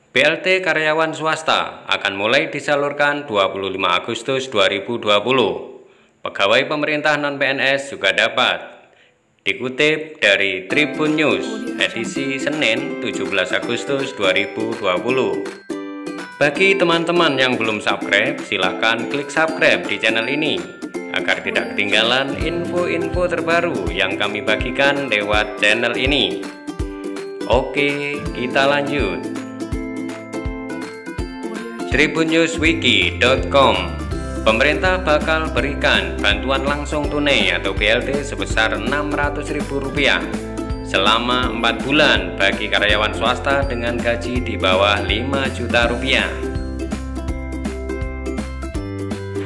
BLT karyawan swasta akan mulai disalurkan 25 Agustus 2020. Pegawai pemerintah non-PNS juga dapat. Dikutip dari Tribun News, edisi Senin 17 Agustus 2020. Bagi teman-teman yang belum subscribe, silahkan klik subscribe di channel ini agar tidak ketinggalan info-info terbaru yang kami bagikan lewat channel ini. Oke, kita lanjut. Tribunnewswiki.com. Pemerintah bakal berikan bantuan langsung tunai atau BLT sebesar Rp600.000 selama 4 bulan bagi karyawan swasta dengan gaji di bawah Rp5 juta.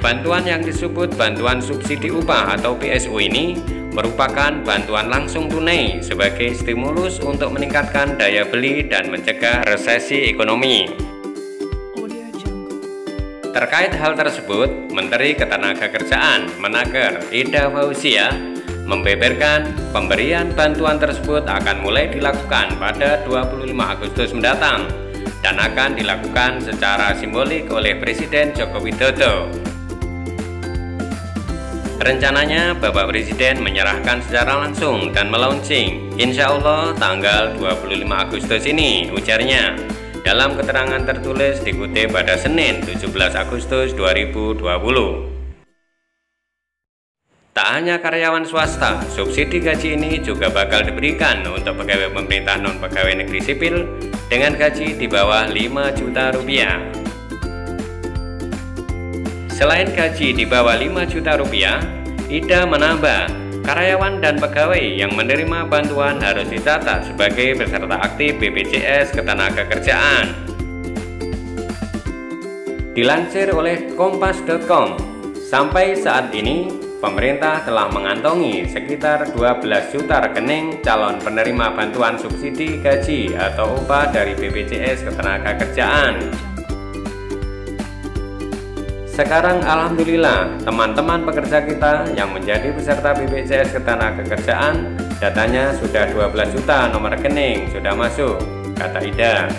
Bantuan yang disebut bantuan subsidi upah atau PSU ini merupakan bantuan langsung tunai sebagai stimulus untuk meningkatkan daya beli dan mencegah resesi ekonomi. Terkait hal tersebut, Menteri Ketenagakerjaan Menaker Ida Fauzia membeberkan pemberian bantuan tersebut akan mulai dilakukan pada 25 Agustus mendatang dan akan dilakukan secara simbolik oleh Presiden Joko Widodo. Rencananya Bapak Presiden menyerahkan secara langsung dan melaunching insya Allah tanggal 25 Agustus ini, ujarnya dalam keterangan tertulis dikutip pada Senin 17 Agustus 2020. Tak hanya karyawan swasta, subsidi gaji ini juga bakal diberikan untuk pegawai pemerintah non-pegawai negeri sipil dengan gaji di bawah Rp5 juta. Selain gaji di bawah Rp5 juta, Ida menambah, karyawan dan pegawai yang menerima bantuan harus dicatat sebagai peserta aktif BPJS Ketenagakerjaan. Dilansir oleh kompas.com, sampai saat ini pemerintah telah mengantongi sekitar 12 juta rekening calon penerima bantuan subsidi gaji atau upah dari BPJS Ketenagakerjaan. Sekarang alhamdulillah teman-teman pekerja kita yang menjadi peserta BPJS Ketenagakerjaan datanya sudah 12 juta nomor rekening sudah masuk, kata Ida.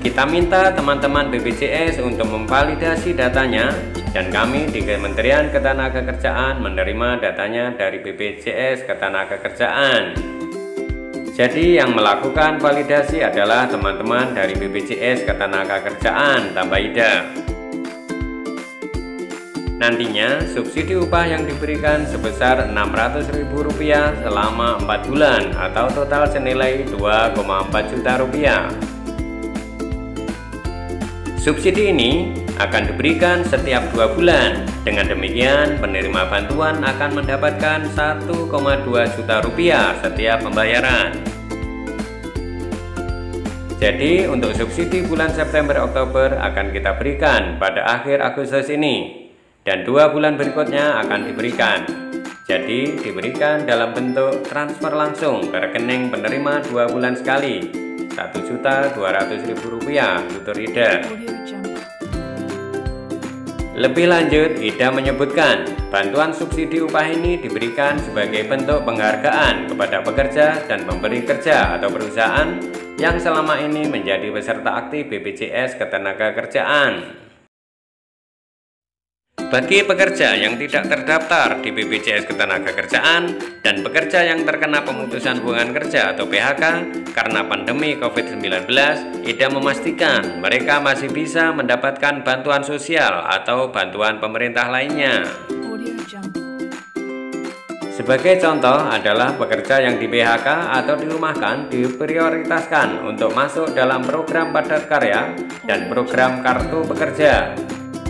Kita minta teman-teman BPJS untuk memvalidasi datanya dan kami di Kementerian Ketenagakerjaan menerima datanya dari BPJS Ketenagakerjaan. Jadi yang melakukan validasi adalah teman-teman dari BPJS Ketenagakerjaan, tambah Ida. Nantinya subsidi upah yang diberikan sebesar Rp600.000 selama 4 bulan atau total senilai Rp2,4 juta. Subsidi ini akan diberikan setiap 2 bulan. Dengan demikian, penerima bantuan akan mendapatkan Rp1,2 juta setiap pembayaran. Jadi, untuk subsidi bulan September-Oktober akan kita berikan pada akhir Agustus ini, dan 2 bulan berikutnya akan diberikan. Jadi, diberikan dalam bentuk transfer langsung ke rekening penerima 2 bulan sekali, Rp1.200.000, tutur Ida. Lebih lanjut, Ida menyebutkan bantuan subsidi upah ini diberikan sebagai bentuk penghargaan kepada pekerja dan pemberi kerja atau perusahaan yang selama ini menjadi peserta aktif BPJS Ketenagakerjaan. Bagi pekerja yang tidak terdaftar di BPJS Ketenagakerjaan dan pekerja yang terkena pemutusan hubungan kerja atau PHK karena pandemi COVID-19, Ida memastikan mereka masih bisa mendapatkan bantuan sosial atau bantuan pemerintah lainnya. Sebagai contoh adalah pekerja yang di PHK atau dirumahkan diprioritaskan untuk masuk dalam program padat karya dan program kartu pekerja.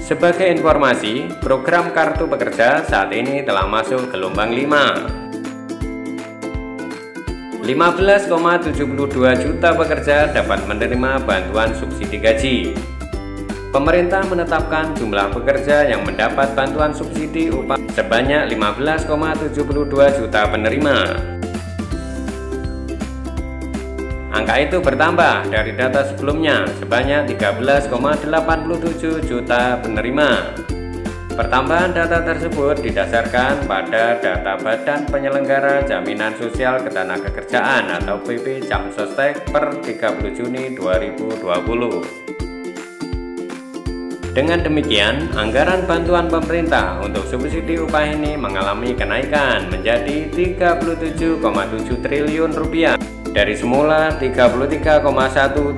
Sebagai informasi, program kartu pekerja saat ini telah masuk gelombang 5. 15,72 juta pekerja dapat menerima bantuan subsidi gaji. Pemerintah menetapkan jumlah pekerja yang mendapat bantuan subsidi upah sebanyak 15,72 juta penerima. Angka itu bertambah dari data sebelumnya sebanyak 13,87 juta penerima. Pertambahan data tersebut didasarkan pada data Badan Penyelenggara Jaminan Sosial Ketenagakerjaan atau BP Jamsostek per 30 Juni 2020. Dengan demikian, anggaran bantuan pemerintah untuk subsidi upah ini mengalami kenaikan menjadi 37,7 triliun rupiah dari semula 33,1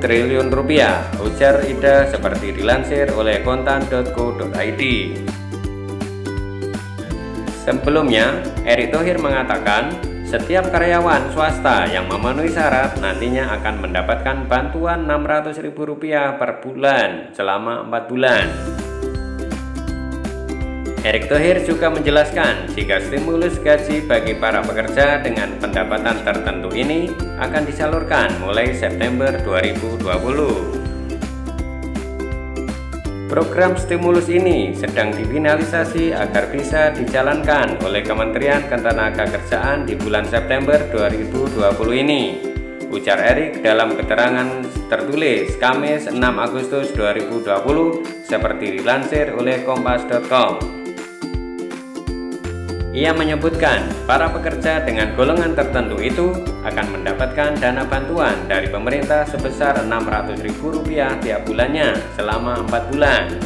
triliun rupiah, ujar Ida seperti dilansir oleh kontan.co.id. Sebelumnya, Erick Thohir mengatakan setiap karyawan swasta yang memenuhi syarat nantinya akan mendapatkan bantuan Rp600.000 per bulan selama 4 bulan. Erick Thohir juga menjelaskan jika stimulus gaji bagi para pekerja dengan pendapatan tertentu ini akan disalurkan mulai September 2020. Program stimulus ini sedang difinalisasi agar bisa dijalankan oleh Kementerian Ketenagakerjaan di bulan September 2020 ini, ujar Erick dalam keterangan tertulis Kamis 6 Agustus 2020 seperti dilansir oleh kompas.com. Ia menyebutkan para pekerja dengan golongan tertentu itu akan mendapatkan dana bantuan dari pemerintah sebesar Rp600.000 tiap bulannya selama 4 bulan.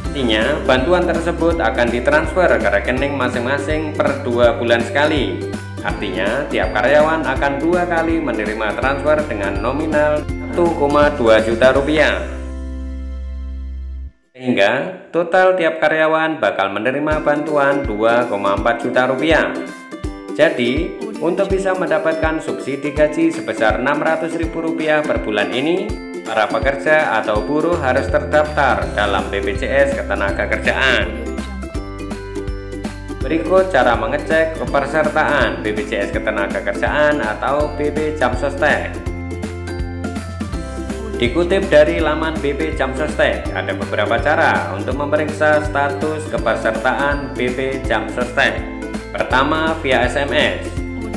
Artinya, bantuan tersebut akan ditransfer ke rekening masing-masing per 2 bulan sekali. Artinya, tiap karyawan akan 2 kali menerima transfer dengan nominal Rp1,2 juta. Sehingga total tiap karyawan bakal menerima bantuan Rp2,4 juta. Jadi, untuk bisa mendapatkan subsidi gaji sebesar Rp600.000 per bulan ini, para pekerja atau buruh harus terdaftar dalam BPJS Ketenagakerjaan. Berikut cara mengecek kepesertaan BPJS Ketenagakerjaan atau BP Jamsostek. Dikutip dari laman BP Jamsostek, ada beberapa cara untuk memeriksa status kepesertaan BP Jamsostek. Pertama, via SMS.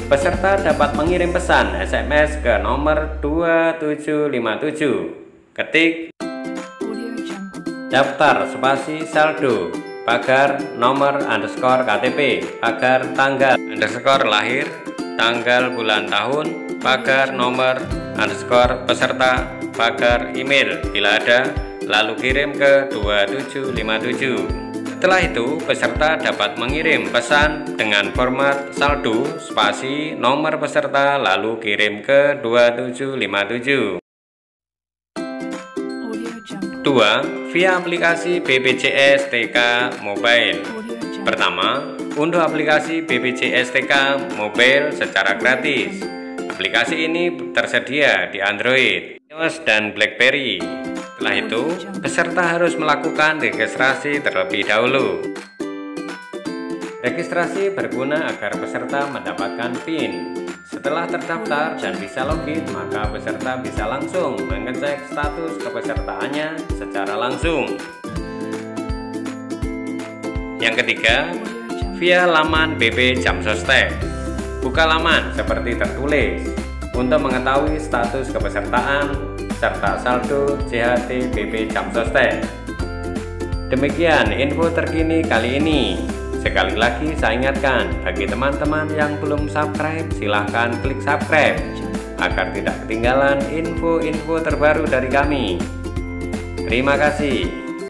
Peserta dapat mengirim pesan SMS ke nomor 2757. Ketik daftar spasi saldo pagar nomor underscore KTP pagar tanggal underscore lahir tanggal bulan tahun pagar nomor underscore peserta pagar email bila ada, lalu kirim ke 2757. Setelah itu, peserta dapat mengirim pesan dengan format saldo spasi nomor peserta lalu kirim ke 2757. 2. Via aplikasi BPJS TK Mobile. Pertama, unduh aplikasi BPJS TK Mobile secara gratis. Aplikasi ini tersedia di Android, iOS, dan BlackBerry. Setelah itu, peserta harus melakukan registrasi terlebih dahulu. Registrasi berguna agar peserta mendapatkan PIN. Setelah terdaftar dan bisa login, maka peserta bisa langsung mengecek status kepesertaannya secara langsung. Yang ketiga, via laman BP Jamsostek. Buka laman seperti tertulis untuk mengetahui status kepesertaan serta saldo JHT BP Jamsostek. Demikian info terkini kali ini. Sekali lagi saya ingatkan, bagi teman-teman yang belum subscribe, silahkan klik subscribe agar tidak ketinggalan info-info terbaru dari kami. Terima kasih.